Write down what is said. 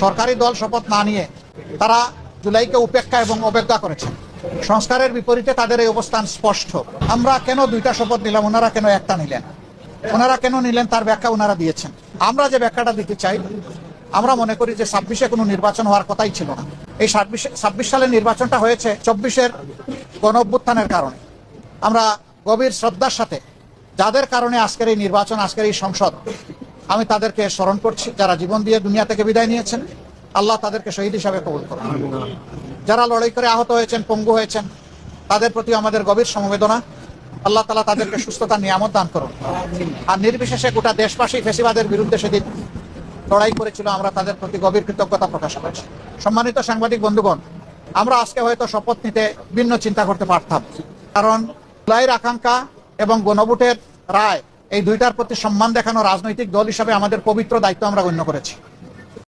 সরকারি দল শপথ না নিয়ে তারা জুলাইকে উপেক্ষা এবং অবজ্ঞা করেছেন। সংস্কারের বিপরীতে তাদের এই অবস্থান স্পষ্ট। আমরা কেন দুইটা শপথ নিলাম, ওনারা কেন একটা নিলেন, ওনারা কেন নিলেন তার ব্যাখ্যা ওনারা দিয়েছেন। আমরা যে ব্যাখ্যাটা দিতে চাই, আমরা মনে করি যে 26-এ কোনো নির্বাচন হওয়ার কথাই ছিল না। এই 26 সালের নির্বাচনটা হয়েছে 24-এর গণঅভ্যুত্থানের কারণে। আমরা গভীর শ্রদ্ধার সাথে যাদের কারণে আজকের এই নির্বাচন, আজকের এই সংসদ, আমি তাদেরকে স্মরণ করছি, যারা জীবন দিয়ে দুনিয়া থেকে বিদায় নিয়েছেন। আল্লাহ তাদেরকে শহীদ হিসাবে কবুল করুন। যারা লড়াই করে আহত হয়েছেন, পঙ্গু হয়েছেন, তাদের প্রতি আমাদের গভীর সমবেদনা। আল্লাহ তাআলা তাদেরকে সুস্থতার নিয়ামত দান করুন। আর নির্বিশেষে গোটা দেশবাসী ফ্যাসিবাদের বিরুদ্ধে সেদিন লড়াই করেছিল, আমরা তাদের প্রতি গভীর কৃতজ্ঞতা প্রকাশ করছি। সম্মানিত সাংবাদিক বন্ধুগণ, আমরা আজকে হয়তো শপথ নিতে ভিন্ন চিন্তা করতে পারতাম, কারণ জুলাইয়ের আকাঙ্ক্ষা এবং গণভোটের রায়, এই দুইটার প্রতি সম্মান দেখানো রাজনৈতিক দল হিসাবে আমাদের পবিত্র দায়িত্ব আমরা গণ্য করেছি।